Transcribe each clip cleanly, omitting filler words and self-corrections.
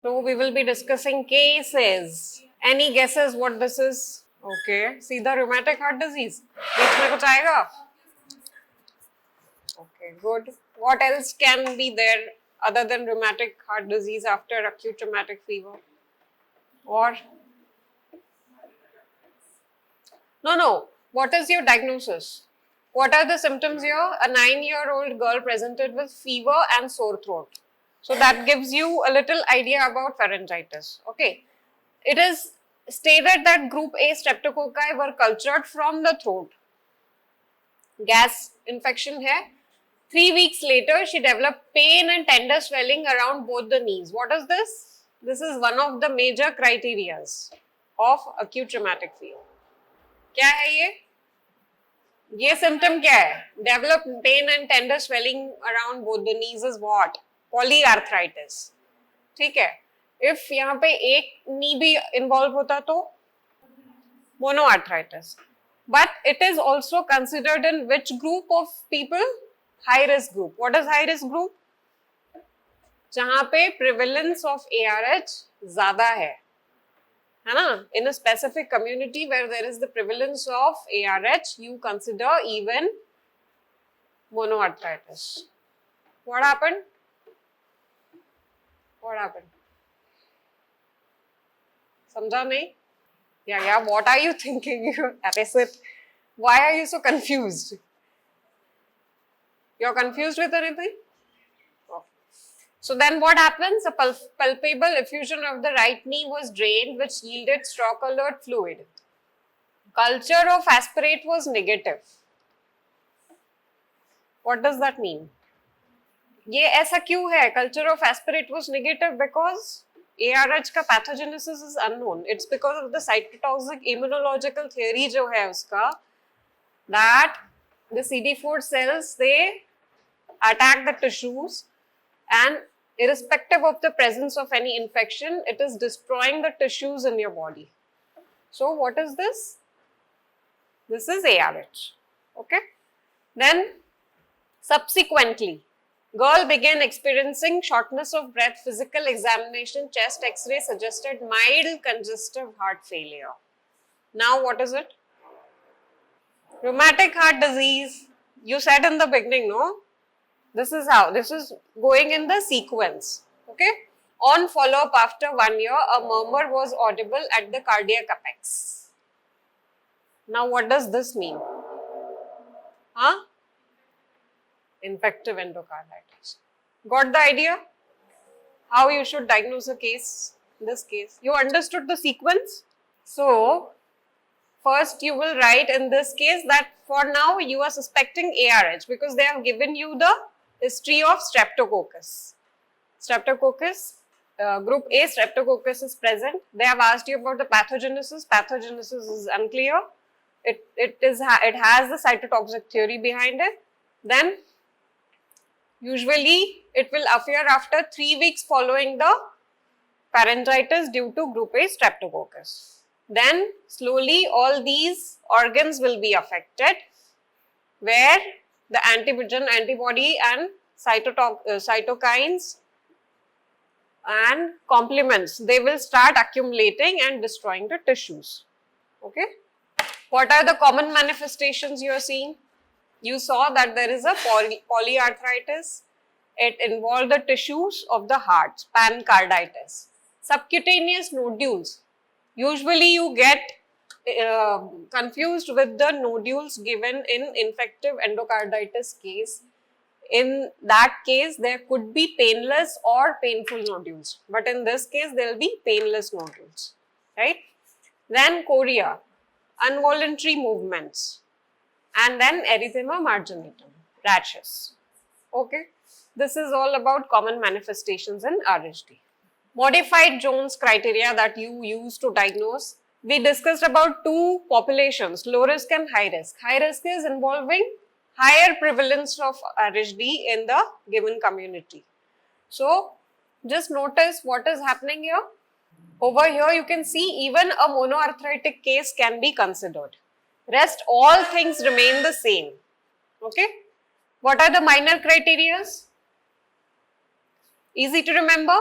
So we will be discussing cases. Any guesses what this is? Okay. सीधा rheumatic heart disease. बीच में कुछ आएगा? Okay, good. What else can be there other than rheumatic heart disease after acute traumatic fever? Or no. What is your diagnosis? What are the symptoms here? A 9-year-old girl presented with fever and sore throat. So that gives you a little idea about pharyngitis. Okay. It is stated that group A streptococci were cultured from the throat. Gas infection hai. 3 weeks later, she developed pain and tender swelling around both the knees. What is this? This is one of the major criterias of acute traumatic fever. क्या है ये? ये symptom क्या है? Develop pain and tender swelling around both the knees is what? Polyarthritis. ठीक है? If यहाँ पे एक knee भी involve होता तो monoarthritis. But it is also considered in which group of people? High risk group. What is high risk group? जहाँ पे prevalence of ARH ज़्यादा है ना? In a specific community where there is the prevalence of ARH, you consider even monoarthritis. What happened? What happened? समझा नहीं? Yeah. What are you thinking? Why are you so confused? You're confused with anything? Okay. So then what happens? A palpable effusion of the right knee was drained, which yielded straw-colored fluid. Culture of aspirate was negative. What does that mean? ये ऐसा क्यों है? Culture of aspirate was negative because ARH का pathogenesis is unknown. It's because of the cytotoxic immunological theory जो है उसका, that the CD4 cells, they attack the tissues, and irrespective of the presence of any infection, it is destroying the tissues in your body. So what is this? This is ARH. Okay. Then subsequently, girl began experiencing shortness of breath. Physical examination, chest x-ray suggested mild congestive heart failure. Now what is it? Rheumatic heart disease. You said in the beginning, no? This is how. This is going in the sequence. Okay. On follow-up after 1 year, a murmur was audible at the cardiac apex. Now what does this mean? Huh? Infective endocarditis. Got the idea? How you should diagnose a case, in this case. You understood the sequence? So, first you will write in this case that for now you are suspecting ARH because they have given you the history of streptococcus. Streptococcus, group A streptococcus is present. They have asked you about the pathogenesis. Pathogenesis is unclear. It has the cytotoxic theory behind it. Then usually it will appear after 3 weeks following the pharyngitis due to group A streptococcus. Then slowly all these organs will be affected where the antigen, antibody and cytokines and complements, they will start accumulating and destroying the tissues. Okay. What are the common manifestations you are seeing? You saw that there is a polyarthritis. It involved the tissues of the heart, pancarditis. Subcutaneous nodules. Usually you get confused with the nodules given in infective endocarditis case. In that case, there could be painless or painful nodules. But in this case, there will be painless nodules. Right? Then chorea, involuntary movements. And then erythema marginatum, rashes. Okay. This is all about common manifestations in RHD. Modified Jones criteria that you use to diagnose. We discussed about two populations, low risk and high risk. High risk is involving higher prevalence of RHD in the given community. So, just notice what is happening here. Over here you can see even a monoarthritic case can be considered. Rest all things remain the same. Okay. What are the minor criteria? Easy to remember.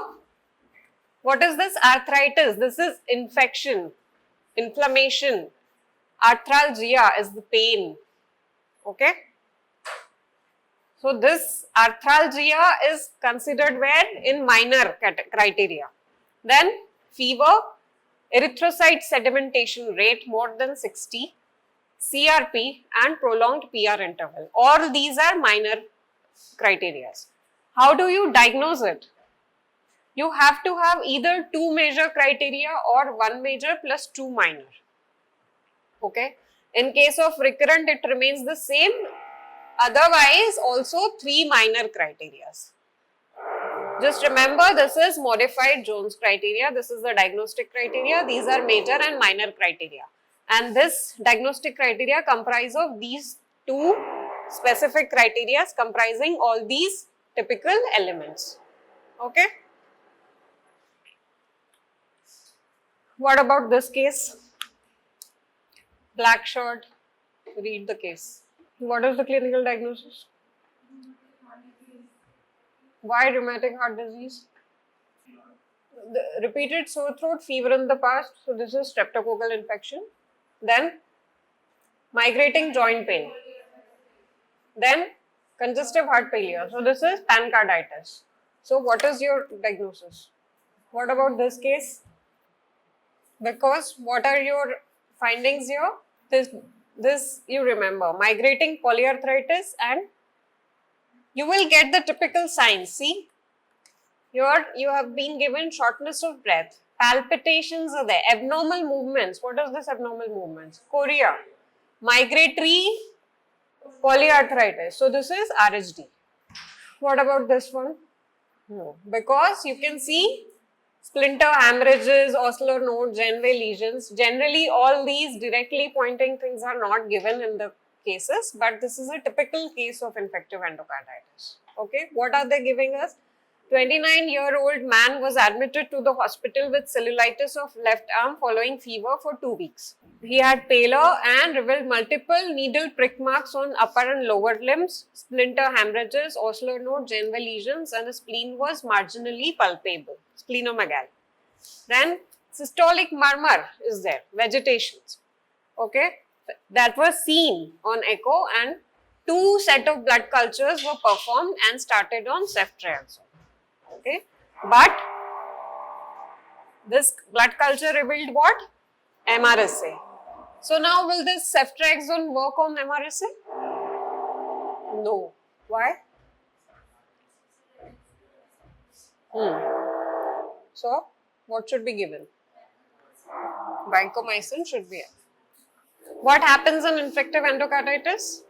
What is this? Arthritis. This is infection, inflammation. Arthralgia is the pain. Okay. So this arthralgia is considered where? In minor criteria. Then fever, erythrocyte sedimentation rate more than 60, CRP and prolonged PR interval. All these are minor criteria. How do you diagnose it? You have to have either 2 major criteria or 1 major plus 2 minor. Okay. In case of recurrent, it remains the same. Otherwise, also 3 minor criteria. Just remember, this is modified Jones criteria. This is the diagnostic criteria. These are major and minor criteria. And this diagnostic criteria comprise of these 2 specific criteria comprising all these typical elements. Okay. What about this case? Black shirt. Read the case. What is the clinical diagnosis? Why rheumatic heart disease? The repeated sore throat, fever in the past. So this is streptococcal infection. Then migrating joint pain. Then congestive heart failure. So this is pancarditis. So what is your diagnosis? What about this case? Because what are your findings here? This you remember, migrating polyarthritis, and you will get the typical signs. See, here you have been given shortness of breath, palpitations are there, abnormal movements. What is this abnormal movements? Chorea, migratory polyarthritis. So this is RHD. What about this one? No, because you can see splinter hemorrhages, ossular node, Janeway lesions. Generally, all these directly pointing things are not given in the cases, but this is a typical case of infective endocarditis. Okay, what are they giving us? 29-year-old man was admitted to the hospital with cellulitis of left arm following fever for 2 weeks. He had pallor and revealed multiple needle prick marks on upper and lower limbs, splinter hemorrhages, ossular node, Janeway lesions, and the spleen was marginally palpable, splenomegaly. Then systolic murmur is there, vegetations. Okay, that was seen on echo, and 2 set of blood cultures were performed and started on ceftriaxone. Okay, but this blood culture revealed what? MRSA. So now will this ceftriaxone work on MRSA? No. Why? So what should be given? Vancomycin should be. What happens in infective endocarditis?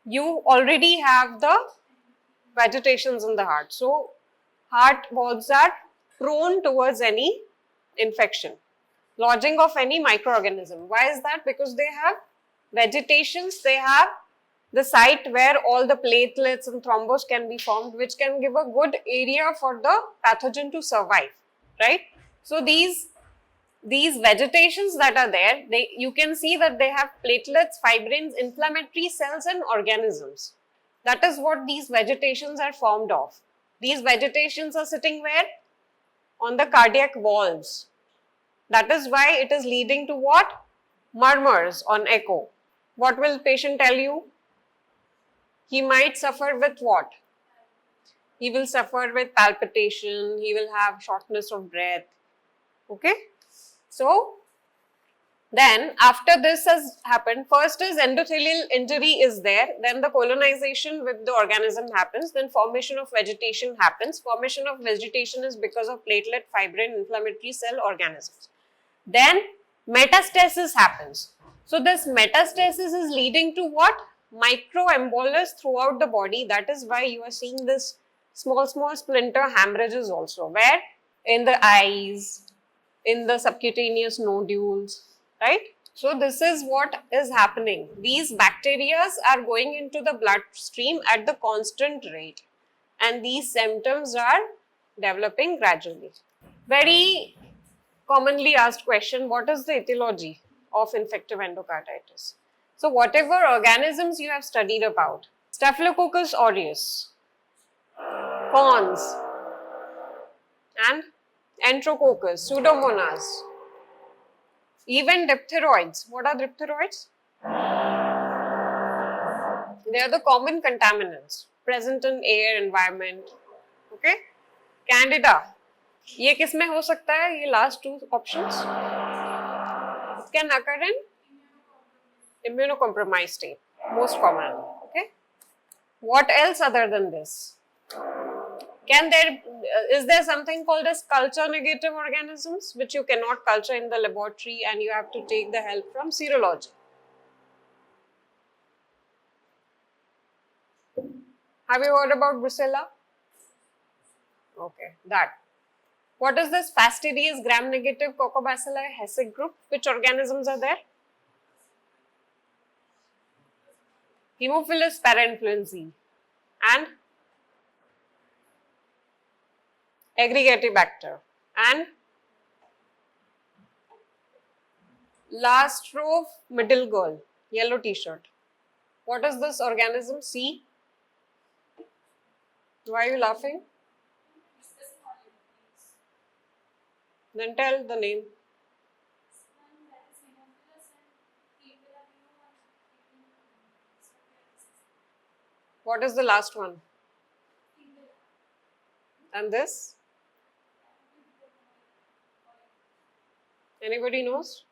You already have the vegetations in the heart. So heart valves are prone towards any infection, lodging of any microorganism. Why is that? Because they have vegetations, they have the site where all the platelets and thrombus can be formed, which can give a good area for the pathogen to survive, right? So these vegetations that are there, you can see that they have platelets, fibrins, inflammatory cells and organisms. That is what these vegetations are formed of. These vegetations are sitting where? On the cardiac valves. That is why it is leading to what? Murmurs on echo. What will patient tell you? He might suffer with what? He will suffer with palpitation, he will have shortness of breath. Okay? So, then after this has happened, first is endothelial injury is there, then the colonization with the organism happens, then formation of vegetation happens. Formation of vegetation is because of platelet, fibrin, inflammatory cell organisms. Then metastasis happens. So this metastasis is leading to what? Microembolus throughout the body. That is why you are seeing this small splinter hemorrhages also, where in the eyes, in the subcutaneous nodules, right? So this is what is happening. These bacteria are going into the bloodstream at the constant rate, and these symptoms are developing gradually. Very commonly asked question, what is the etiology of infective endocarditis? So whatever organisms you have studied about, Staphylococcus aureus, cons, and Enterococcus, Pseudomonas, even diphtheroids. What are diphtheroids? They are the common contaminants present in air environment. Okay, Candida. ये किस में हो सकता है? ये last two options. It can occur in immunocompromised state, most common. Okay. What else other than this? Is there something called as culture negative organisms which you cannot culture in the laboratory and you have to take the help from serology? Have you heard about Brucella? Okay, that. What is this fastidious gram-negative Coccobacilli Hessig group? Which organisms are there? Haemophilus parainfluenzae and Aggregatibacter and last row of middle girl, yellow t-shirt. What is this organism? C. Why are you laughing? Then tell the name. What is the last one? And this? Anybody knows?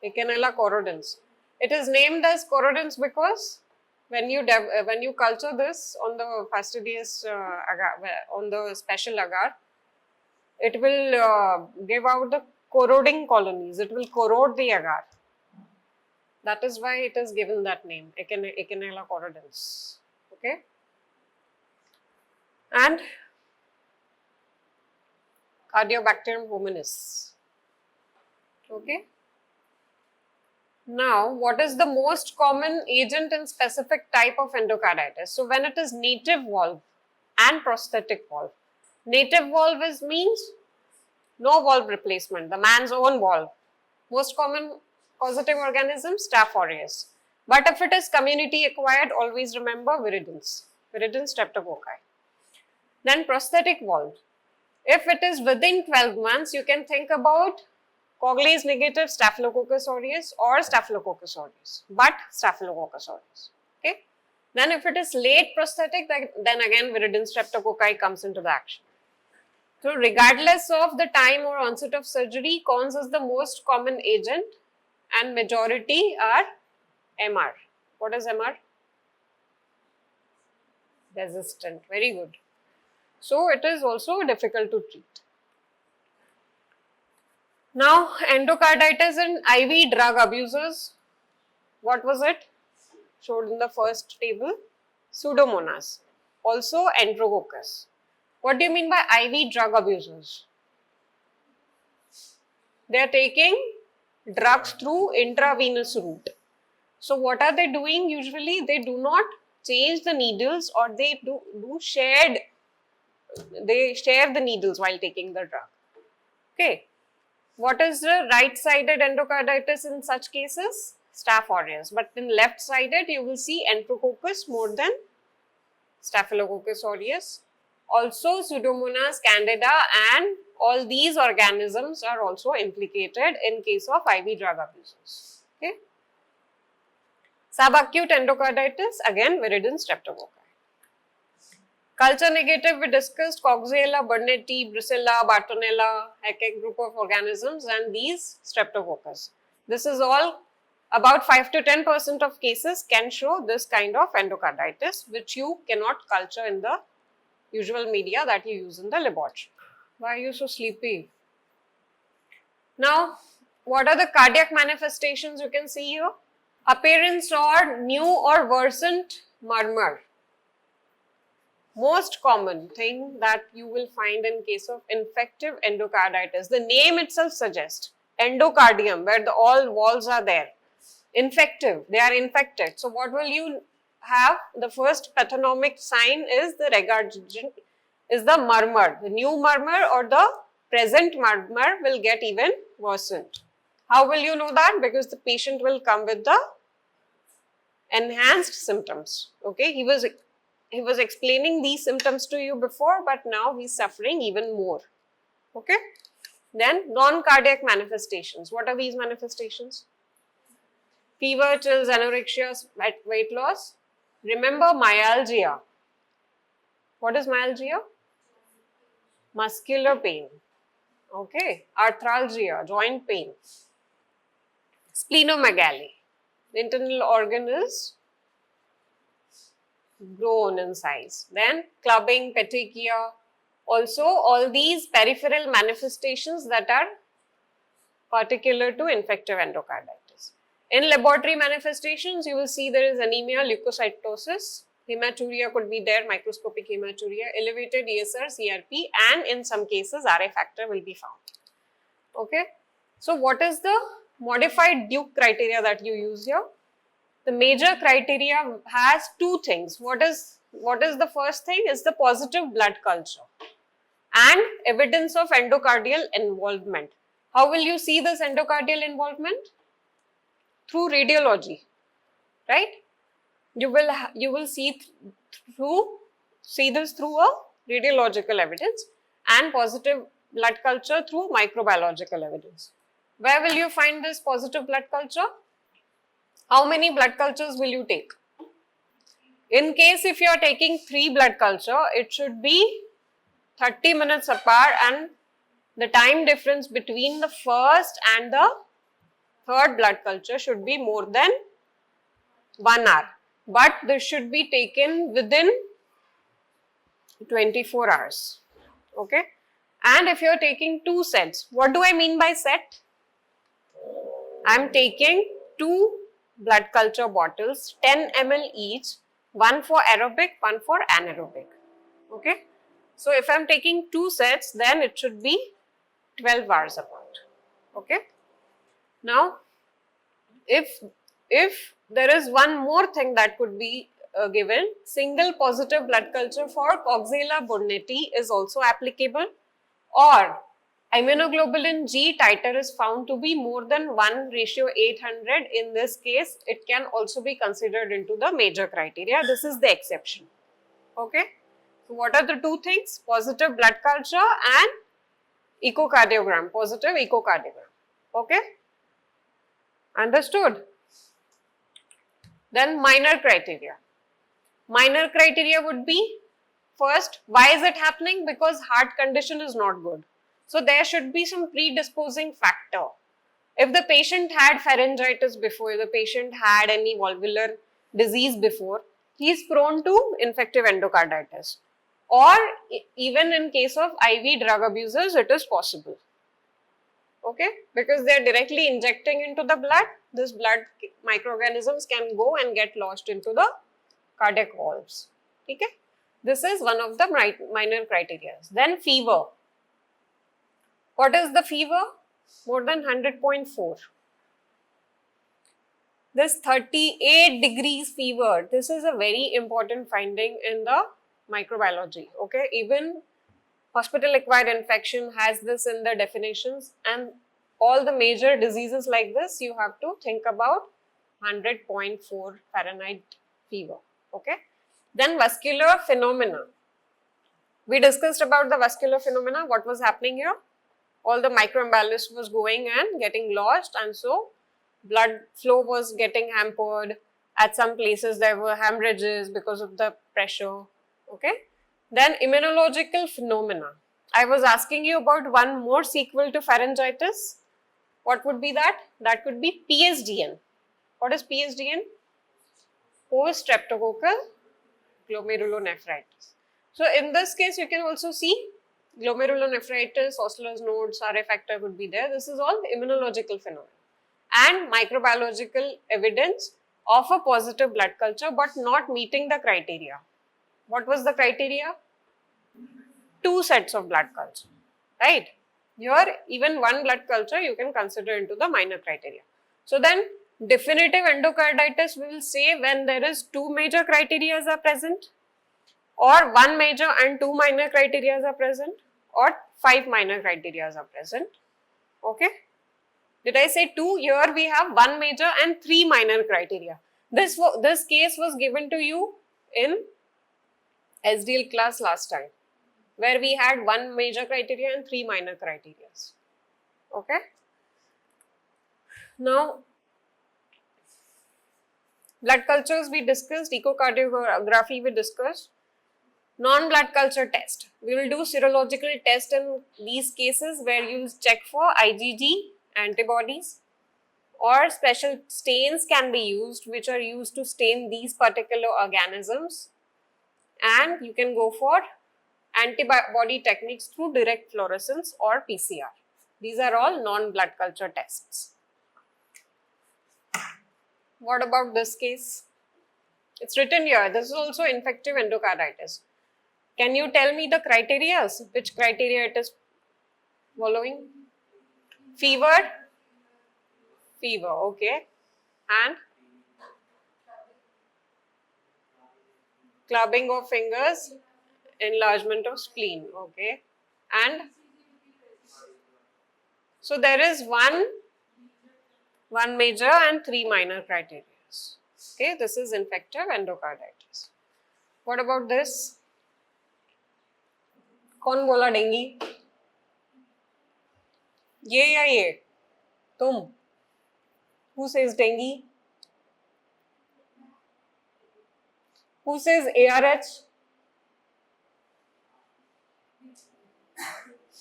Echinella corrodens. It is named as corrodens because when you culture this on the fastidious agar, on the special agar, it will give out the corroding colonies. It will corrode the agar. That is why it is given that name, Echinella corrodens. Okay. And Cardiobacterium hominis. Okay. Now, what is the most common agent in specific type of endocarditis? So, when it is native valve and prosthetic valve. Native valve means no valve replacement, the man's own valve. Most common causative organism, Staph aureus. But if it is community acquired, always remember viridins streptococci. Then prosthetic valve. If it is within 12 months, you can think about Coagulase negative Staphylococcus aureus or Staphylococcus aureus, but Staphylococcus aureus. Okay. Then if it is late prosthetic, then again viridin streptococci comes into the action. So regardless of the time or onset of surgery, cons is the most common agent and majority are MR. What is MR? Resistant. Very good. So it is also difficult to treat. Now, endocarditis and IV drug abusers. What was it? Showed in the first table. Pseudomonas. Also Enterococcus. What do you mean by IV drug abusers? They are taking drugs through intravenous route. So what are they doing usually? They do not change the needles or they share the needles while taking the drug. Okay. What is the right-sided endocarditis in such cases? Staph aureus. But in left-sided, you will see Enterococcus more than Staphylococcus aureus. Also, Pseudomonas, Candida and all these organisms are also implicated in case of IV drug abusers. Okay. Subacute endocarditis, again viridin streptococci. Culture negative, we discussed Coxiella, Burnetii, Brucella, Bartonella, Haeckel group of organisms and these streptococcus. This is all about 5 to 10% of cases can show this kind of endocarditis which you cannot culture in the usual media that you use in the laboratory. Why are you so sleepy? Now, what are the cardiac manifestations you can see here? Appearance or new or worsened murmur. Most common thing that you will find in case of infective endocarditis. The name itself suggests endocardium where all walls are there. Infective, they are infected. So what will you have? The first pathognomic sign is the regurgitation, is the murmur. The new murmur or the present murmur will get even worsened. How will you know that? Because the patient will come with the enhanced symptoms. Okay, he was he was explaining these symptoms to you before, but now he's suffering even more. Okay. Then non-cardiac manifestations. What are these manifestations? Fever, chills, anorexia, weight loss. Remember myalgia. What is myalgia? Muscular pain. Okay. Arthralgia, joint pain. Splenomegaly. The internal organ is grown in size. Then clubbing, petechia. Also all these peripheral manifestations that are particular to infective endocarditis. In laboratory manifestations, you will see there is anemia, leukocytosis, hematuria could be there, microscopic hematuria, elevated ESR, CRP, and in some cases RA factor will be found. Okay. So what is the modified Duke criteria that you use here? The major criteria has two things. What is the first thing? Is the positive blood culture and evidence of endocardial involvement. How will you see this endocardial involvement? Through radiology, right? You will see this through a radiological evidence and positive blood culture through microbiological evidence. Where will you find this positive blood culture? How many blood cultures will you take? In case if you are taking 3 blood culture, it should be 30 minutes apart, and the time difference between the first and the third blood culture should be more than 1 hour. But this should be taken within 24 hours. Okay. And if you are taking 2 sets, what do I mean by set? I am taking 2 blood culture bottles, 10 ml each, one for aerobic, one for anaerobic. Okay. So if I am taking 2 sets, then it should be 12 hours apart. Okay. Now, if there is one more thing that could be given, single positive blood culture for Coxiella burnetii is also applicable, or immunoglobulin G titer is found to be more than 1:800. In this case, it can also be considered into the major criteria. This is the exception. Okay. So what are the two things? Positive blood culture and echocardiogram, positive echocardiogram. Okay. Understood? Then minor criteria. Minor criteria would be, first, why is it happening? Because heart condition is not good. So there should be some predisposing factor. If the patient had pharyngitis before, if the patient had any valvular disease before, he is prone to infective endocarditis. Or even in case of IV drug abusers, it is possible. Okay, because they are directly injecting into the blood, this blood microorganisms can go and get lodged into the cardiac valves. Okay, this is one of the minor criteria. Then fever. What is the fever? More than 100.4. This 38 degrees fever, this is a very important finding in the microbiology. Okay, even hospital acquired infection has this in the definitions, and all the major diseases like this, you have to think about 100.4 Fahrenheit fever. Okay. Then vascular phenomena. We discussed about the vascular phenomena, what was happening here. All the microembolus was going and getting lodged, and so blood flow was getting hampered. At some places there were hemorrhages because of the pressure. Okay. Then immunological phenomena. I was asking you about one more sequel to pharyngitis. What would be that? That could be PSDN. What is PSDN? Post streptococcal glomerulonephritis. So in this case, you can also see glomerulonephritis, Osler's nodes, RA factor would be there. This is all immunological phenomena and microbiological evidence of a positive blood culture, but not meeting the criteria. What was the criteria? 2 sets of blood culture, right? Here, even 1 blood culture you can consider into the minor criteria. So then, definitive endocarditis we will say when there is 2 major criteria are present, or 1 major and 2 minor criteria are present, or 5 minor criteria are present. Okay. Did I say 2? Here we have 1 major and 3 minor criteria. This case was given to you in SDL class last time, where we had 1 major criteria and 3 minor criteria. Okay. Now, blood cultures we discussed, echocardiography we discussed, non-blood culture test. We will do serological test in these cases where you check for IgG antibodies, or special stains can be used which are used to stain these particular organisms, and you can go for antibody techniques through direct fluorescence or PCR. These are all non-blood culture tests. What about this case? It's written here, this is also infective endocarditis. Can you tell me the criteria? Which criteria it is following? Fever? Fever, okay. And? Clubbing of fingers, enlargement of spleen, okay. And? So there is one major and 3 minor criteria. Okay, this is infective endocarditis. What about this? कौन बोला dinghy? ये या ये? तुम? Who says dengue? Who says ARH?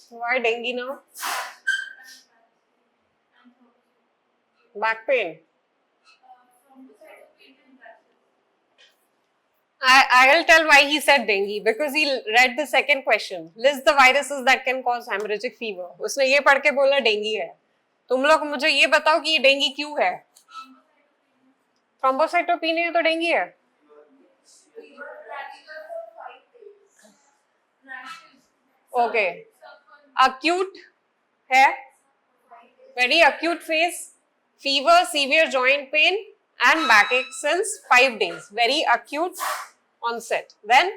Why dengue now? Back pain. I'll tell why he said dengue, because he read the second question. List the viruses that can cause hemorrhagic fever. उसने ये पढ़ के बोला dinghy है. तुम लोग मुझे ये बताओ कि ये डेंगी क्यों है? थ्रोम्बोसाइटोपेनिया तो डेंगी है. Okay. Acute है. Very acute phase. Fever, severe joint pain and backache since 5 days. Very acute onset. Then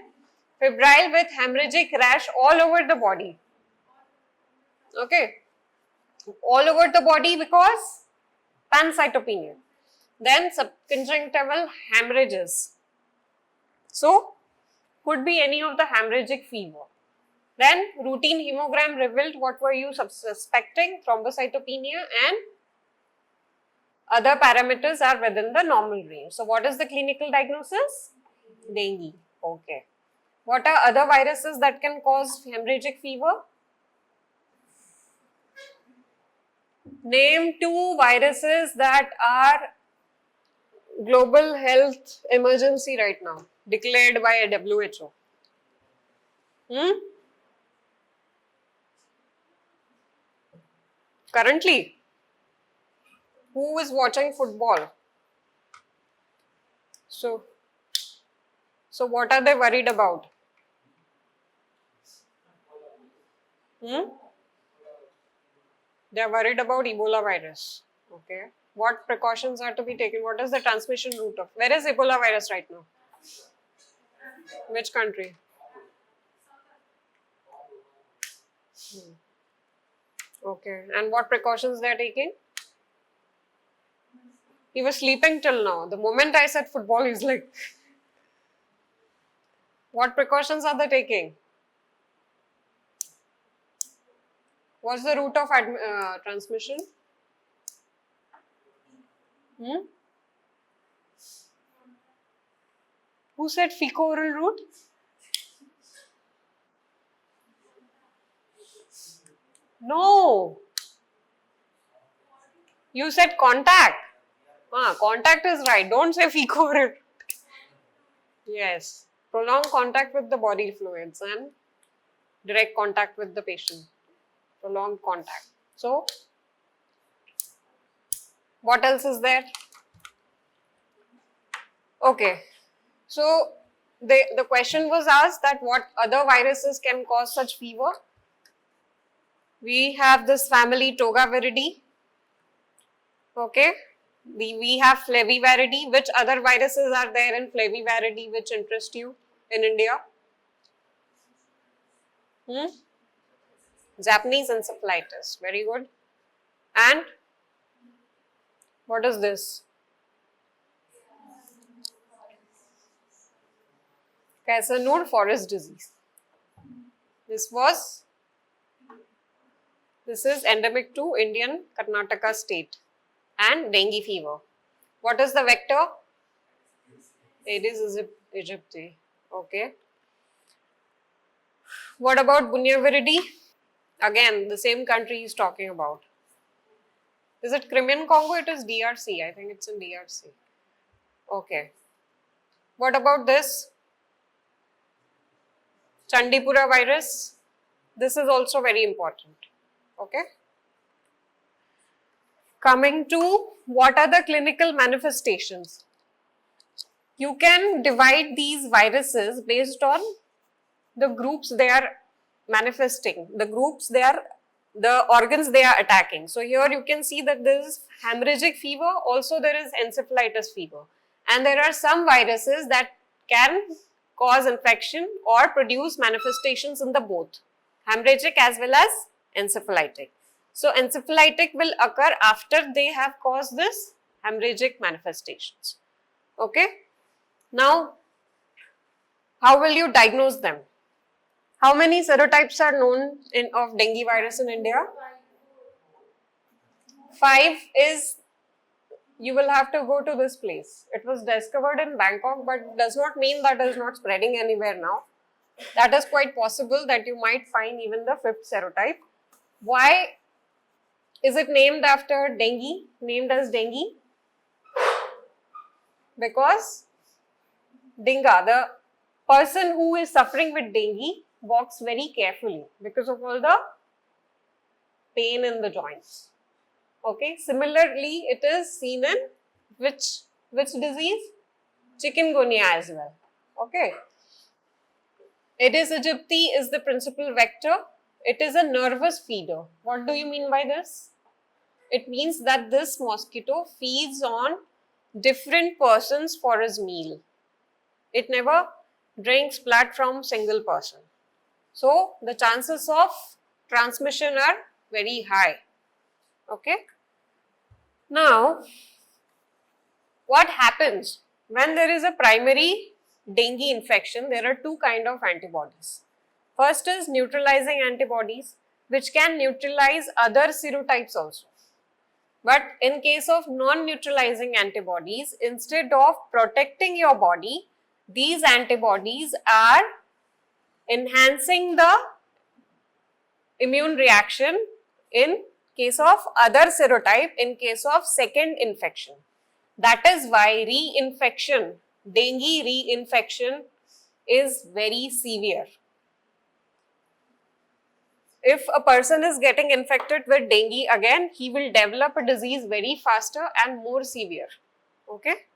febrile with hemorrhagic rash all over the body. Okay. All over the body because pancytopenia. Then subconjunctival hemorrhages. So, could be any of the hemorrhagic fever. Then routine hemogram revealed what were you suspecting? Thrombocytopenia, and other parameters are within the normal range. So, what is the clinical diagnosis? Dengue. Okay. What are other viruses that can cause hemorrhagic fever? Name 2 viruses that are global health emergency right now, declared by a WHO. Currently, who is watching football? So what are they worried about? They are worried about Ebola virus. Okay. What precautions are to be taken? What is the transmission route of? Where is Ebola virus right now? Which country? Okay. And what precautions they are taking? He was sleeping till now. The moment I said football, he's like, what precautions are they taking? What's the route of transmission? Who said fecal-oral route? No. You said contact. Contact is right. Don't say fecal-oral. Yes. Prolonged contact with the body fluids and direct contact with the patient. Prolonged contact. So, what else is there? Okay. So, the question was asked that what other viruses can cause such fever? We have this family Togaviridae. Okay. We have Flaviviridae. Which other viruses are there in Flaviviridae which interest you in India? Japanese encephalitis. Very good. And what is this? Casanur forest disease. This is endemic to Indian Karnataka state. And dengue fever. What is the vector? Aedes aegypti. Okay. What about Bunyaviridae? Again, the same country he's talking about. Is it Crimean Congo? It is DRC. I think it's in DRC. Okay. What about this? Chandipura virus. This is also very important. Okay. Coming to what are the clinical manifestations? You can divide these viruses based on the groups they are manifesting, the organs they are attacking. So here you can see that there is hemorrhagic fever, also there is encephalitis fever. And there are some viruses that can cause infection or produce manifestations in the both, hemorrhagic as well as encephalitic. So encephalitic will occur after they have caused this hemorrhagic manifestations. Okay. Now, how will you diagnose them? How many serotypes are known of dengue virus in India? 5 is, you will have to go to this place. It was discovered in Bangkok, but does not mean that it is not spreading anywhere now. That is quite possible that you might find even the 5th serotype. Why is it named after dengue, named as dengue? Because Dinga, the person who is suffering with dengue, walks very carefully because of all the pain in the joints. Okay, similarly, it is seen in which disease? Chikungunya as well. Okay. Aedes aegypti is the principal vector. It is a nervous feeder. What do you mean by this? It means that this mosquito feeds on different persons for his meal. It never drinks blood from single person. So, the chances of transmission are very high. Okay. Now, what happens when there is a primary dengue infection? There are 2 kinds of antibodies. First is neutralizing antibodies, which can neutralize other serotypes also. But in case of non-neutralizing antibodies, instead of protecting your body, these antibodies are enhancing the immune reaction in case of other serotype, in case of second infection. That is why reinfection, dengue reinfection is very severe. If a person is getting infected with dengue again, he will develop a disease very faster and more severe. Okay.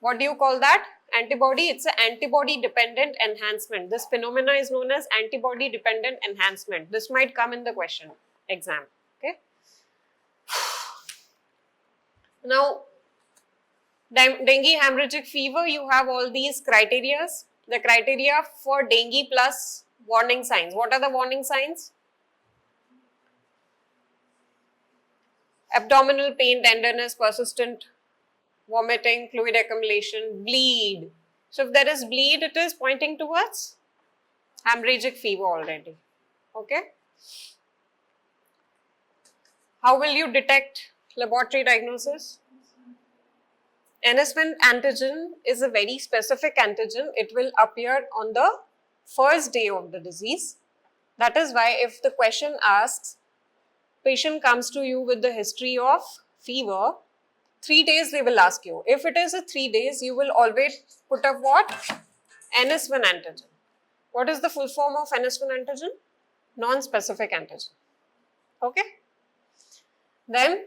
What do you call that? Antibody. It's an antibody dependent enhancement. This phenomena is known as antibody dependent enhancement. This might come in the question exam. Okay. Now, dengue hemorrhagic fever, you have all these criteria. The criteria for dengue plus warning signs. What are the warning signs? Abdominal pain, tenderness, persistent vomiting, fluid accumulation, bleed. So if there is bleed, it is pointing towards hemorrhagic fever already. Okay. How will you detect laboratory diagnosis? NS1 antigen is a very specific antigen. It will appear on the first day of the disease. That is why if the question asks, patient comes to you with the history of fever, 3 days they will ask you. If it is a 3 days, you will always put up what? NS1 antigen. What is the full form of NS1 antigen? Non-specific antigen. Okay. Then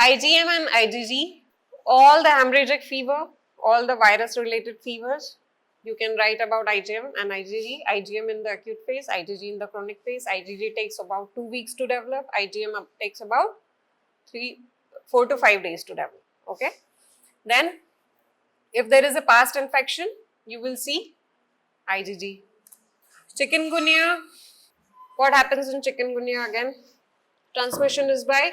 IgM and IgG, all the hemorrhagic fever, all the virus related fevers, you can write about IgM and IgG. IgM in the acute phase, IgG in the chronic phase. IgG takes about 2 weeks to develop. IgM takes about 4 to 5 days to develop. Okay. Then, if there is a past infection, you will see IgG. Chikungunya. What happens in chikungunya again? Transmission is by,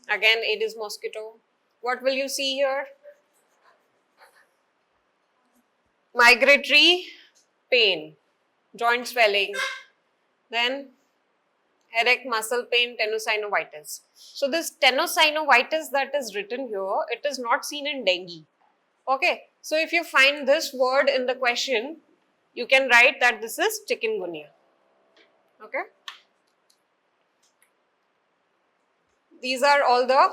again, Aedes mosquito. What will you see here? Migratory pain, joint swelling, then headache, muscle pain, tenosynovitis. So this tenosynovitis that is written here, it is not seen in dengue. Okay, so if you find this word in the question, you can write that this is chikungunya. Okay. These are all the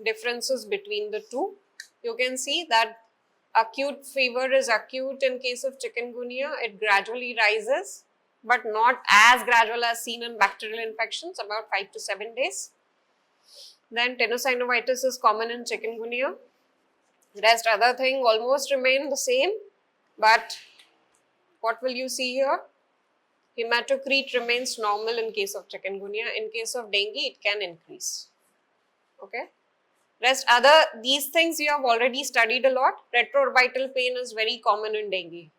differences between the two. You can see that acute fever is acute in case of chikungunya. It gradually rises, but not as gradual as seen in bacterial infections, about 5 to 7 days. Then tenosynovitis is common in chikungunya. Rest other thing almost remain the same, but what will you see here? Hematocrit remains normal in case of chikungunya. In case of dengue, it can increase. Okay. Rest these things you have already studied a lot. Retroorbital pain is very common in dengue.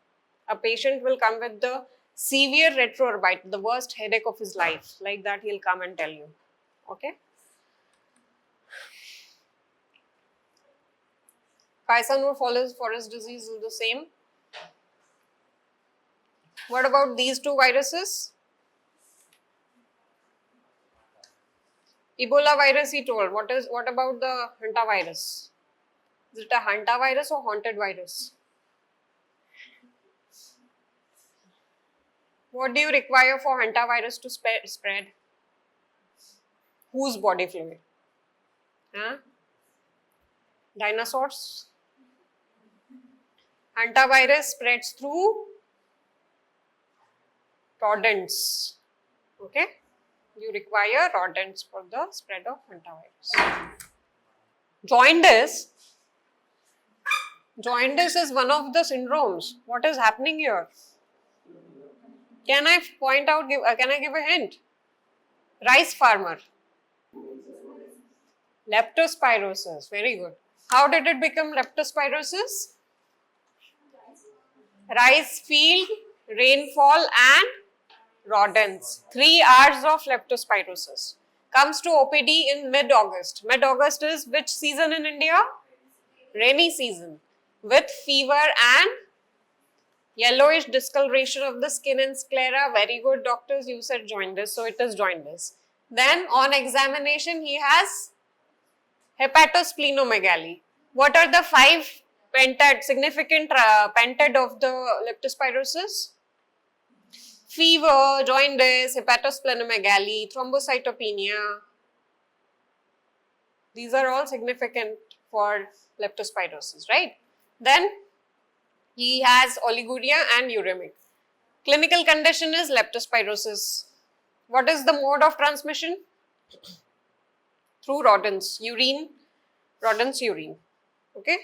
A patient will come with the severe retroorbit, the worst headache of his life. Like that he'll come and tell you. Okay. Paysanur forest disease is the same. What about these two viruses? Ebola virus he told. What about the hantavirus? Is it a hantavirus or haunted virus? What do you require for hantavirus to spread? Whose body fluid? Huh? Dinosaurs? Hantavirus spreads through rodents. Okay? You require rodents for the spread of hantavirus. Jaundice. Jaundice is one of the syndromes. What is happening here? Can I point out, can I give a hint? Rice farmer. Leptospirosis. Very good. How did it become leptospirosis? Rice field, rainfall and rodents. 3 hours of leptospirosis. Comes to OPD in mid-August. Mid-August is which season in India? Rainy season. With fever and yellowish discoloration of the skin and sclera. Very good doctors, you said jaundice, so it is jaundice. Then on examination he has hepatosplenomegaly. What are the 5 significant pentad of the leptospirosis? Fever, jaundice, hepatosplenomegaly, thrombocytopenia. These are all significant for leptospirosis, right? Then he has oliguria and uremic. Clinical condition is leptospirosis. What is the mode of transmission? Through rodents, rodents urine. Okay?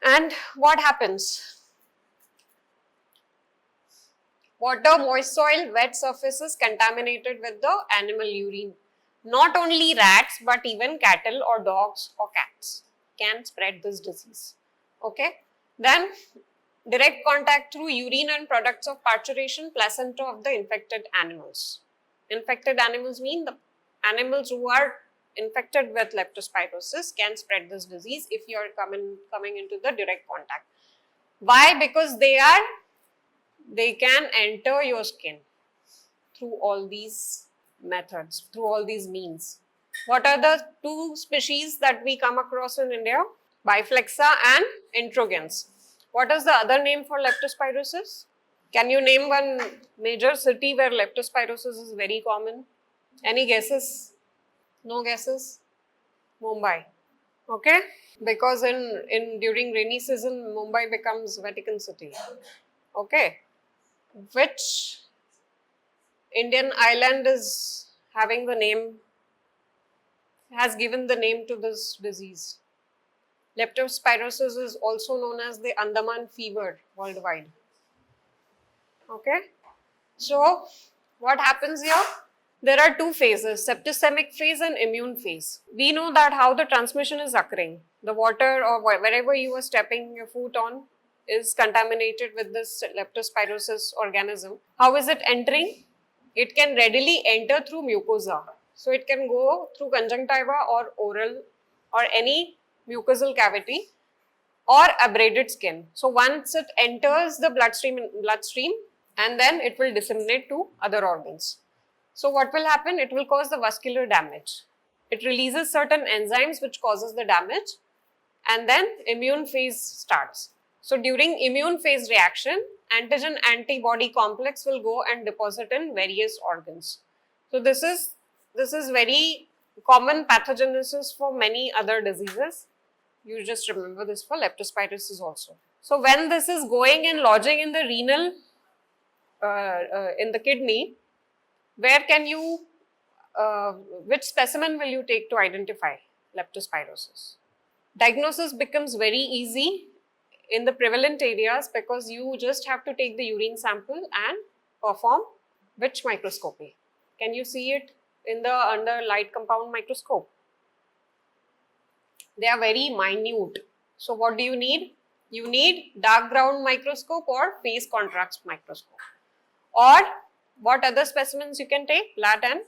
And what happens? Water, moist soil, wet surfaces contaminated with the animal urine. Not only rats but even cattle or dogs or cats can spread this disease. Okay. Then direct contact through urine and products of parturition, placenta of the infected animals. Infected animals mean the animals who are infected with leptospirosis can spread this disease if you are coming into the direct contact. Why? Because they can enter your skin through all these methods, through all these means. What are the 2 species that we come across in India? Biflexa and introgens. What is the other name for leptospirosis? Can you name one major city where leptospirosis is very common? Any guesses? No guesses? Mumbai. Okay? Because during rainy season, Mumbai becomes Vatican City. Okay? Which Indian island is having the name, has given the name to this disease? Leptospirosis is also known as the Andaman fever worldwide. Okay? So, what happens here? There are 2 phases, septicemic phase and immune phase. We know that how the transmission is occurring. The water or wherever you are stepping your foot on is contaminated with this leptospirosis organism. How is it entering? It can readily enter through mucosa. So, it can go through conjunctiva or oral or any mucosal cavity or abraded skin. So once it enters the bloodstream and then it will disseminate to other organs. So what will happen? It will cause the vascular damage. It releases certain enzymes which causes the damage, and then immune phase starts. So during immune phase reaction, antigen antibody complex will go and deposit in various organs. So this is very common pathogenesis for many other diseases. You just remember this for leptospirosis also. So when this is going and lodging in the renal, in the kidney, where can you, which specimen will you take to identify leptospirosis? Diagnosis becomes very easy in the prevalent areas because you just have to take the urine sample and perform which microscopy? Can you see it in the under light compound microscope? They are very minute. So what do you need? You need dark ground microscope or phase contrast microscope. Or what other specimens you can take? Blood and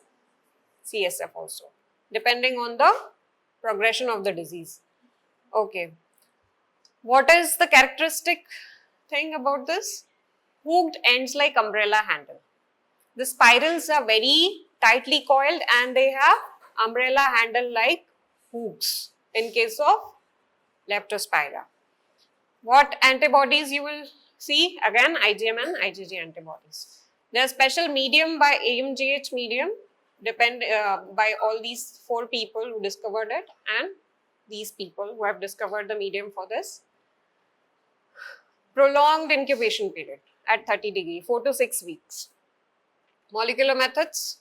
CSF also, depending on the progression of the disease. Okay. What is the characteristic thing about this? Hooked ends like umbrella handle. The spirals are very tightly coiled and they have umbrella handle like hooks in case of leptospira. What antibodies you will see? Again, IgM and IgG antibodies. There are special medium by AMGH medium by all these 4 people who discovered it and these people who have discovered the medium for this. Prolonged incubation period at 30 degree, 4 to 6 weeks. Molecular methods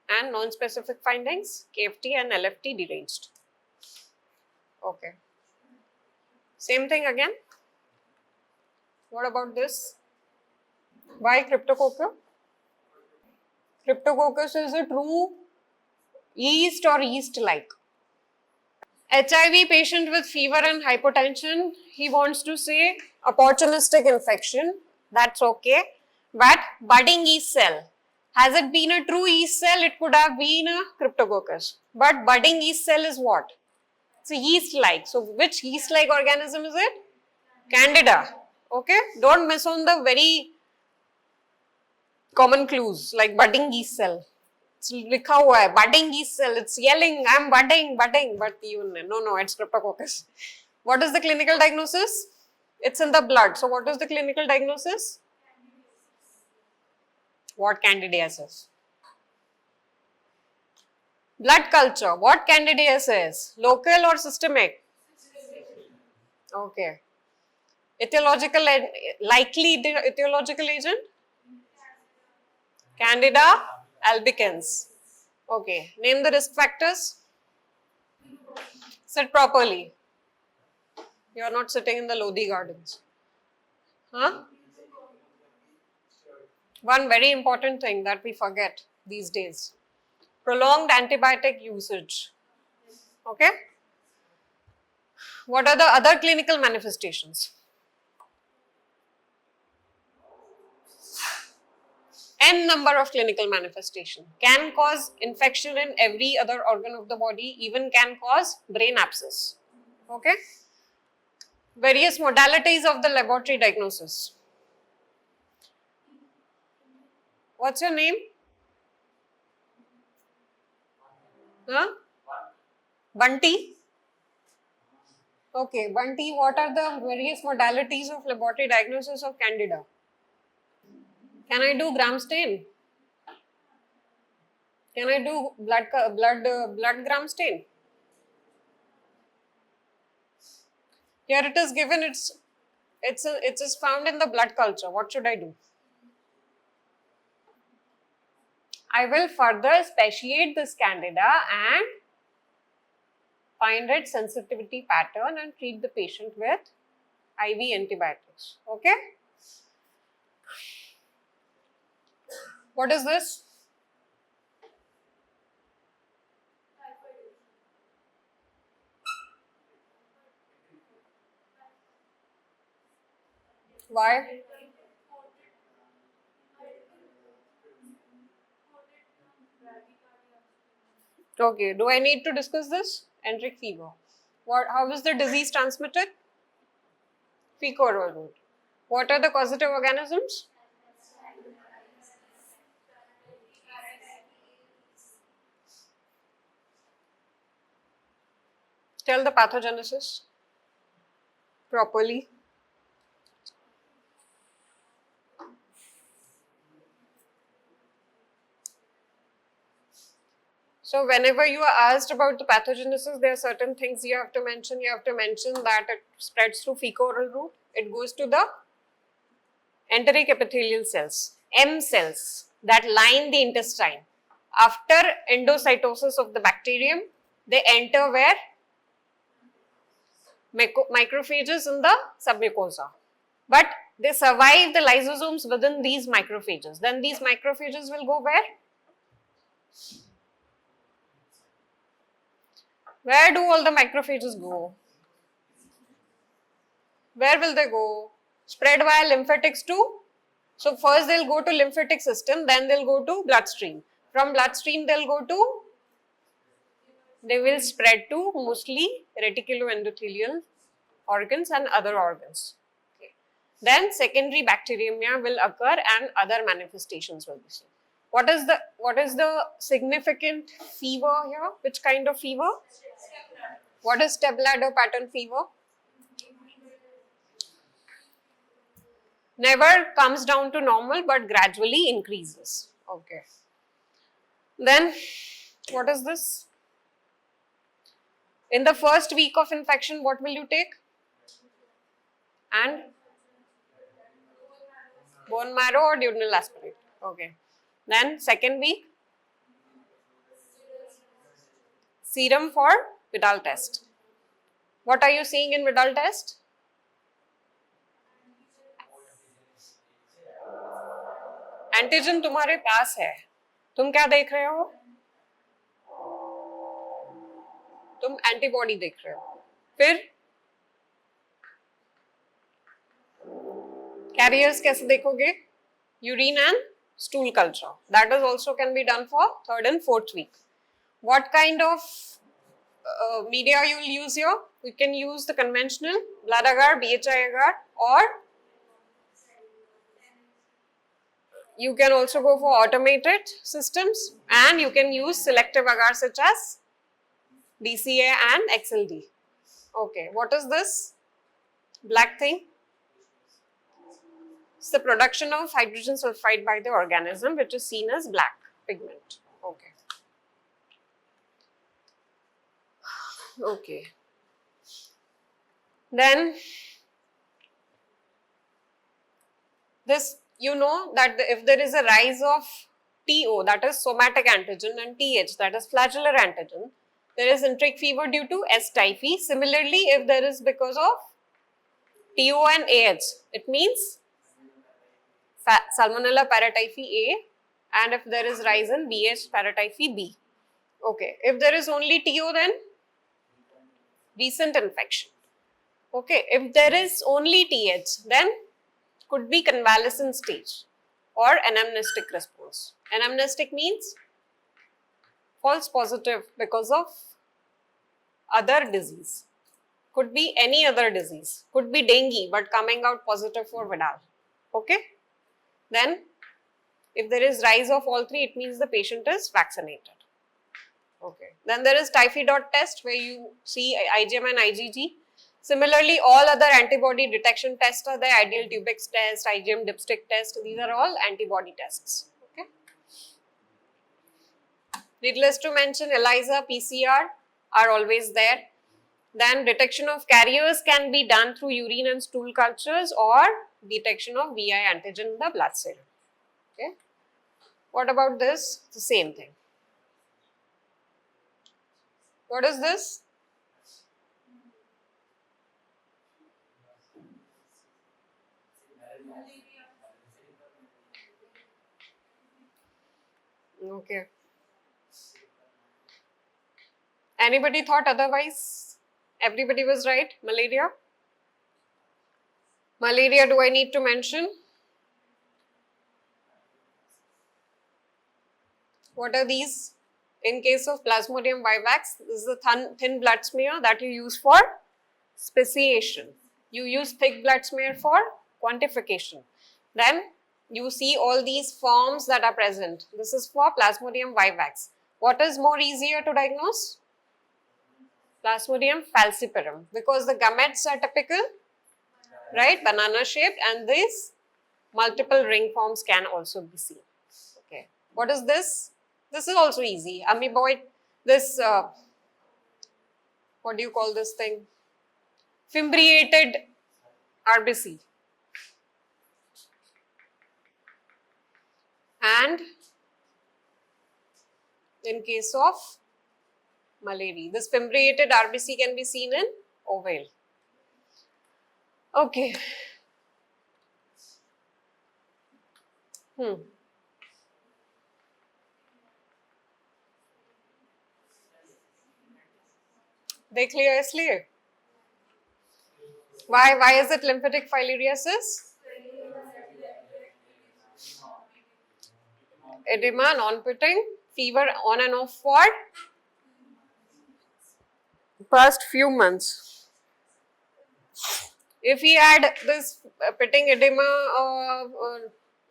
and non-specific findings, KFT and LFT deranged. Okay. Same thing again. What about this? Why Cryptococcus? Cryptococcus is a true yeast or yeast-like. HIV patient with fever and hypotension, he wants to say opportunistic infection, that's okay. But budding yeast cell, has it been a true yeast cell? It could have been a Cryptococcus. But budding yeast cell is what? It's a yeast-like. So which yeast-like organism is it? Candida. Okay, don't miss on the very common clues like budding yeast cell. It's लिखा हुआ है budding yeast cell. It's yelling, I'm budding, but no, it's Cryptococcus. What is the clinical diagnosis? It's in the blood. So what is the clinical diagnosis? What candidiasis? Blood culture. What candidiasis is? Local or systemic? Okay. Etiological, likely etiological agent? Candida albicans. Okay. Name the risk factors. Sit properly. You are not sitting in the Lodi gardens. Huh? One very important thing that we forget these days. Prolonged antibiotic usage. Okay? What are the other clinical manifestations? N number of clinical manifestation. Can cause infection in every other organ of the body, even can cause brain abscess. Okay? Various modalities of the laboratory diagnosis. What's your name? Huh? Bunty? Okay, Bunty, what are the various modalities of laboratory diagnosis of Candida? Can I do gram stain? Can I do blood gram stain? Here it is given, it is found in the blood culture. What should I do? I will further speciate this Candida and find its sensitivity pattern and treat the patient with IV antibiotics. Okay? What is this? Why? Okay, do I need to discuss this? Enteric fever. How is the disease transmitted? Fecal-oral route. What are the causative organisms? Tell the pathogenesis properly. So whenever you are asked about the pathogenesis, there are certain things you have to mention. You have to mention that it spreads through fecal-oral route. It goes to the enteric epithelial cells, M cells that line the intestine. After endocytosis of the bacterium, they enter where? Macrophages in the submucosa. But they survive the lysosomes within these macrophages. Then these macrophages will go where? Where do all the macrophages go? Where will they go? Spread via lymphatics too. So first they'll go to lymphatic system, then they'll go to bloodstream. From bloodstream they will spread to mostly reticuloendothelial organs and other organs. Okay. Then secondary bacteremia will occur and other manifestations will be seen. What is the significant fever here? Which kind of fever? What is stepladder pattern fever? Never comes down to normal but gradually increases. Okay. Then what is this? In the first week of infection, what will you take? And bone marrow or duodenal aspirate. Okay. Then second week, serum for Vidal test. What are you seeing in Vidal test? Antigen तुम्हारे पास है, तुम क्या देख रहे हो? तुम antibody देख रहे हो. फिर कैरियर्स कैसे देखोगे? Urine and stool culture. That is also can be done for third and fourth week. What kind of media you will use here? You can use the conventional blood agar, BHI agar, or you can also go for automated systems, and you can use selective agar such as DCA and XLD. Okay, what is this black thing? It's the production of hydrogen sulfide by the organism, which is seen as black pigment. Okay. Okay. Then this, you know that if there is a rise of TO, that is somatic antigen, and TH, that is flagellar antigen, there is enteric fever due to S. typhi. Similarly, if there is because of TO and AH, it means Salmonella paratyphi A, and if there is rise in BH paratyphi B. Okay, if there is only TO, then recent infection. Okay, if there is only TH, then could be convalescent stage or anamnestic response. Anamnestic means false positive because of other disease. Could be any other disease. Could be dengue but coming out positive for Vidal. Okay. Then if there is rise of all three, it means the patient is vaccinated. Okay. Then there is Typhi dot test where you see IgM and IgG. Similarly, all other antibody detection tests are there. Ideal Tubix test, IgM dipstick test. These are all antibody tests. Okay. Needless to mention, ELISA, PCR are always there. Then detection of carriers can be done through urine and stool cultures or detection of VI antigen in the blood serum. Okay. What about this? It's the same thing. What is this? Okay. Anybody thought otherwise? Everybody was right? Malaria? Malaria, do I need to mention? What are these? In case of Plasmodium vivax, this is a thin blood smear that you use for speciation. You use thick blood smear for quantification. Then you see all these forms that are present. This is for Plasmodium vivax. What is more easier to diagnose? Plasmodium falciparum, because the gametes are typical, right, banana shaped, and these multiple ring forms can also be seen. Okay, what is this? This is also easy. Amoeboid, this, what do you call this thing? Fimbriated RBC. And in case of malaria, this fimbriated RBC can be seen in ovale. Okay. They clear clear. Why is it lymphatic filariasis? Edema, non-pitting, fever on and off for past few months. If he had this pitting edema,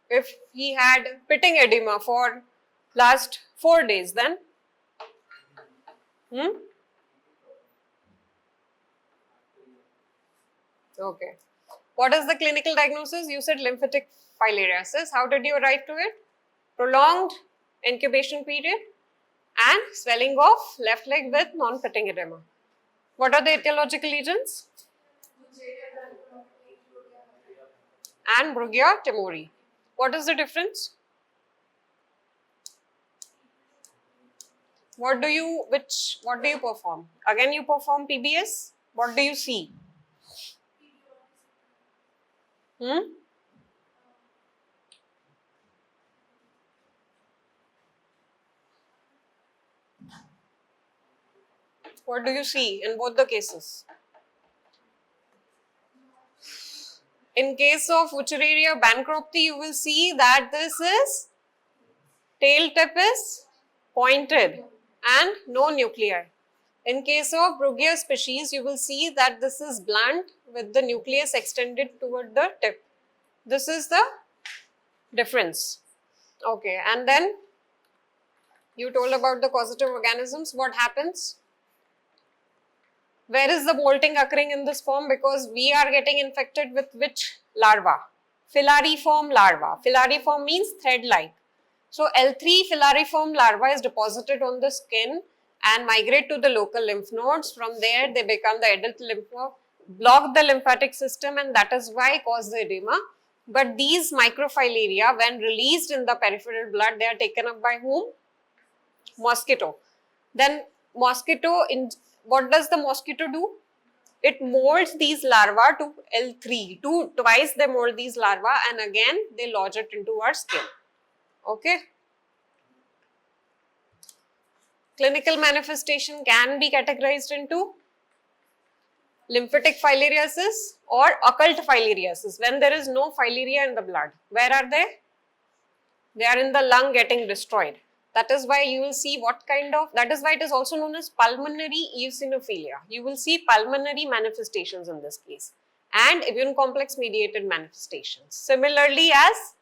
if he had pitting edema for last 4 days, then okay. What is the clinical diagnosis? You said lymphatic filariasis. How did you arrive to it? Prolonged incubation period and swelling of left leg with non-pitting edema. What are the etiological agents? And Brugia Timori. What is the difference? What do you perform? Again you perform PBS? What do you see? What do you see in both the cases? In case of Wuchereria bancropti, you will see that this is tail tip is pointed and no nuclei. In case of Brugia species, you will see that this is blunt with the nucleus extended toward the tip. This is the difference. Okay, and then you told about the causative organisms. What happens? Where is the molting occurring in this form? Because we are getting infected with which larva? Filariform larva. Filariform means thread-like. So L3 filariform larva is deposited on the skin and migrate to the local lymph nodes. From there, they become the adult lymph node, block the lymphatic system, and that is why cause the edema. But these microfilaria, when released in the peripheral blood, they are taken up by whom? Mosquito. Then mosquito, what does the mosquito do? It molds these larvae to L3. Twice they mold these larvae and again they lodge it into our skin. Okay. Clinical manifestation can be categorized into lymphatic filariasis or occult filariasis, when there is no filaria in the blood. Where are they? They are in the lung getting destroyed. That is why you will see that is why it is also known as pulmonary eosinophilia. You will see pulmonary manifestations in this case and immune complex mediated manifestations. Similarly as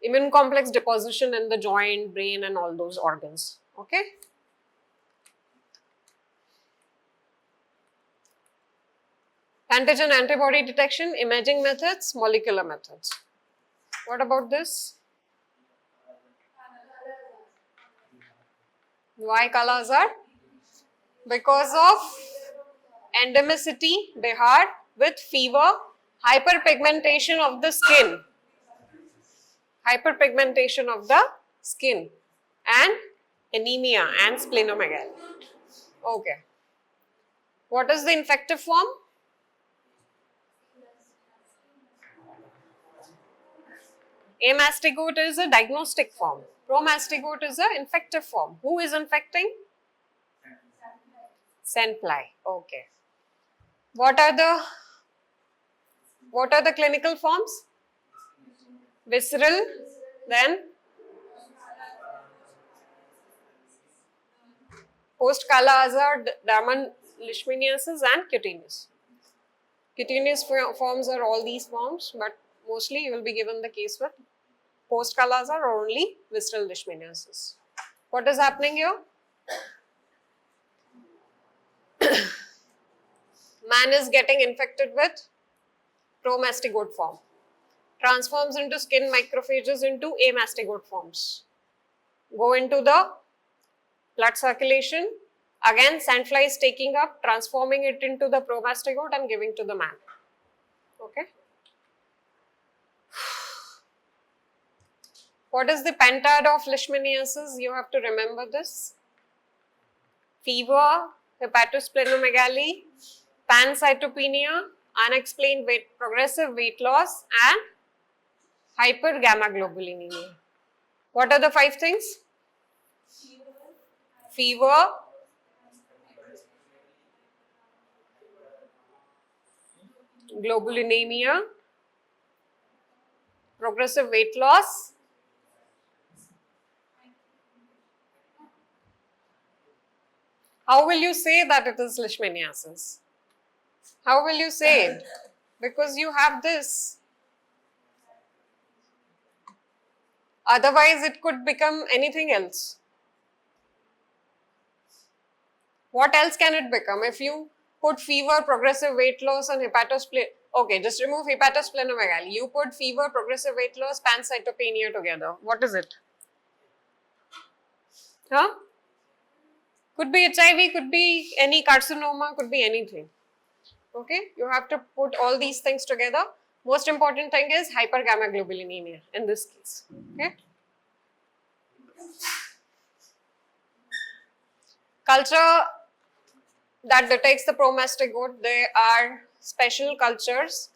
immune complex deposition in the joint, brain and all those organs. Okay. Antigen antibody detection, imaging methods, molecular methods. What about this? Why Kala Azar? Because of endemicity, Bihar, with fever, hyperpigmentation of the skin. Hyperpigmentation of the skin and anemia and splenomegaly. Okay. What is the infective form? Amastigote is a diagnostic form. Promastigote is an infective form. Who is infecting? Sandfly. Okay. What are the clinical forms? Visceral, then post Kala Azar, dermal leishmaniasis and cutaneous. Cutaneous forms are all these forms, but mostly you will be given the case with post-Kala-Azar or only visceral leishmaniasis. What is happening here? Man is getting infected with promastigote form, transforms into skin macrophages into amastigote forms, go into the blood circulation, again sandfly is taking up, transforming it into the promastigote and giving to the man. Okay. What is the pentad of leishmaniasis? You have to remember this. Fever, hepatosplenomegaly, pancytopenia, unexplained progressive weight loss and hypergammaglobulinemia. What are the 5 things? Fever, globulinemia, progressive weight loss, how will you say that it is leishmaniasis? How will you say it? Because you have this. Otherwise, it could become anything else. What else can it become? If you put fever, progressive weight loss and okay, just remove hepatosplenomegaly. You put fever, progressive weight loss, pancytopenia together. What is it? Huh? Could be HIV, could be any carcinoma, could be anything. Okay, you have to put all these things together. Most important thing is hypergammaglobulinemia in this case. Okay. Culture that detects the promastigote, there are special cultures,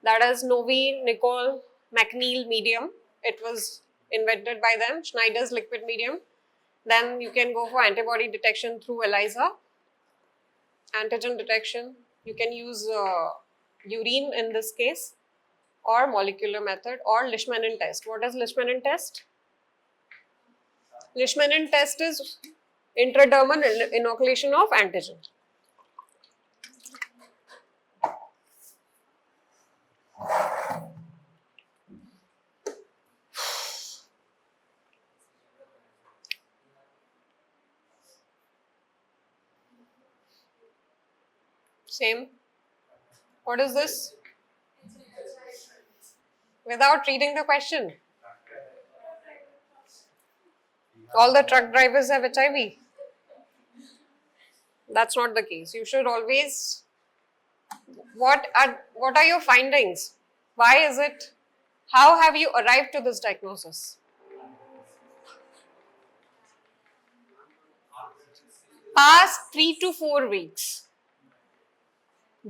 that is Novi, Nicole, McNeil medium. It was invented by them, Schneider's liquid medium. Then you can go for antibody detection through ELISA, antigen detection. You can use urine in this case, or molecular method, or Leishmanin test. What is Leishmanin test? Leishmanin test is intradermal inoculation of antigen. Same. What is this? Without reading the question. All the truck drivers have HIV. That's not the case. You should always. What are your findings? Why is it? How have you arrived to this diagnosis? Past 3 to 4 weeks.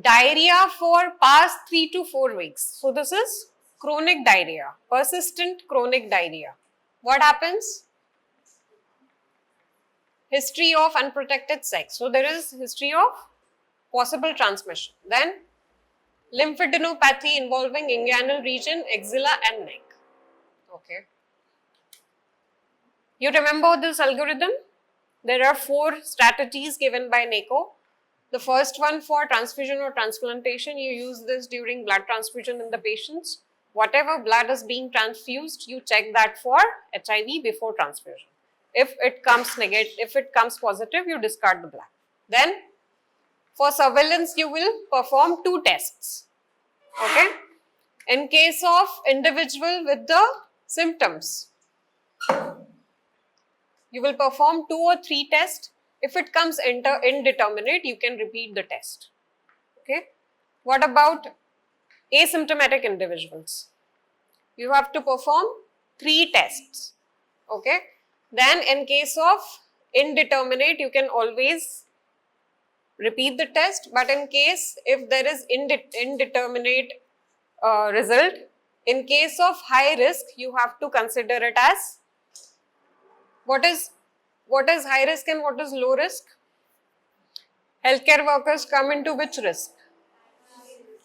Diarrhea for past 3 to 4 weeks. So this is chronic diarrhea, persistent chronic diarrhea. What happens? History of unprotected sex. So there is history of possible transmission. Then lymphadenopathy involving inguinal region, axilla and neck. Okay. You remember this algorithm? There are 4 strategies given by NACO. The first one for transfusion or transplantation, you use this during blood transfusion in the patients. Whatever blood is being transfused, you check that for HIV before transfusion. If it comes negative, if it comes positive, you discard the blood. Then for surveillance, you will perform 2 tests. Okay. In case of individual with the symptoms, you will perform 2 or 3 tests. If it comes indeterminate, you can repeat the test. Okay. What about asymptomatic individuals? You have to perform 3 tests. Okay. Then in case of indeterminate, you can always repeat the test. But in case if there is indeterminate result, in case of high risk, you have to consider it as what is high risk and what is low risk? Healthcare workers come into which risk?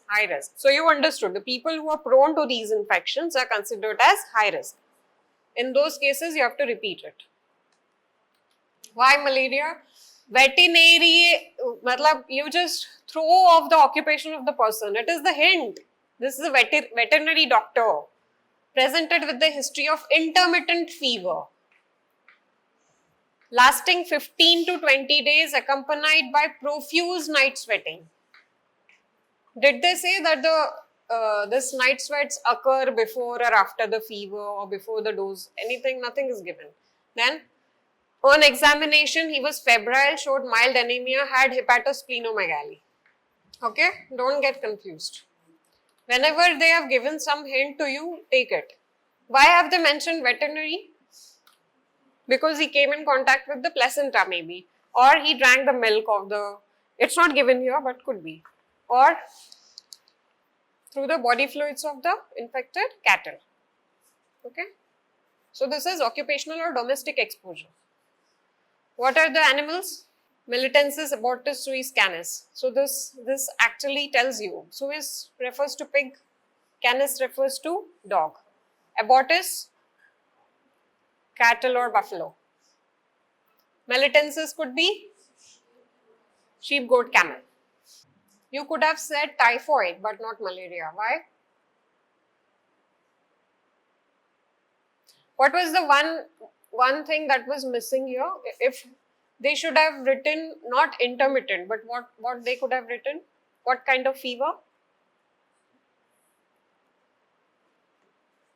High risk. So you understood, the people who are prone to these infections are considered as high risk. In those cases, you have to repeat it. Why malaria? Veterinary, matlab, you just throw off the occupation of the person. It is the hint. This is a veterinary doctor presented with the history of intermittent fever lasting 15 to 20 days accompanied by profuse night sweating. Did they say that this night sweats occur before or after the fever or before the dose? Anything? Nothing is given. Then on examination, he was febrile, showed mild anemia, had hepatosplenomegaly. Okay, don't get confused. Whenever they have given some hint to you, take it. Why have they mentioned veterinary? Because he came in contact with the placenta maybe, or he drank the milk of the, it's not given here but could be, or through the body fluids of the infected cattle. Okay, so this is occupational or domestic exposure. What are the animals? Militensis abortus suis canis. So this actually tells you. Suis refers to pig, canis refers to dog. Abortus, cattle or buffalo. Militensis could be sheep, goat, camel. You could have said typhoid but not malaria. Why? What was the one thing that was missing here? If they should have written not intermittent, but what they could have written? What kind of fever?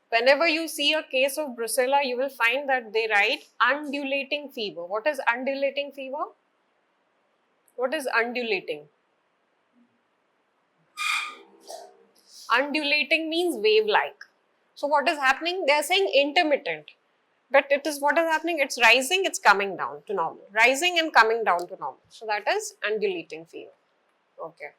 Whenever you see a case of brucella, you will find that they write undulating fever. What is undulating fever? What is undulating? Undulating means wave-like. So what is happening? They are saying intermittent. But it is what is happening, it's rising, it's coming down to normal. Rising and coming down to normal. So that is undulating fever. Okay.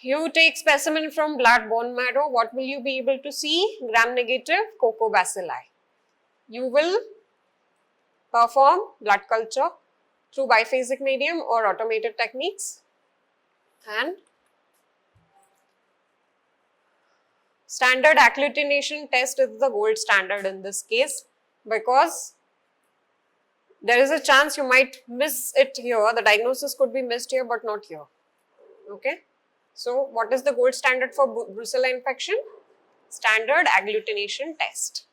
You take specimen from blood, bone marrow, what will you be able to see? Gram-negative Coccobacilli. You will perform blood culture through biphasic medium or automated techniques, and standard agglutination test is the gold standard in this case, because there is a chance you might miss it here. The diagnosis could be missed here but not here. Okay. So what is the gold standard for brucella infection? Standard agglutination test.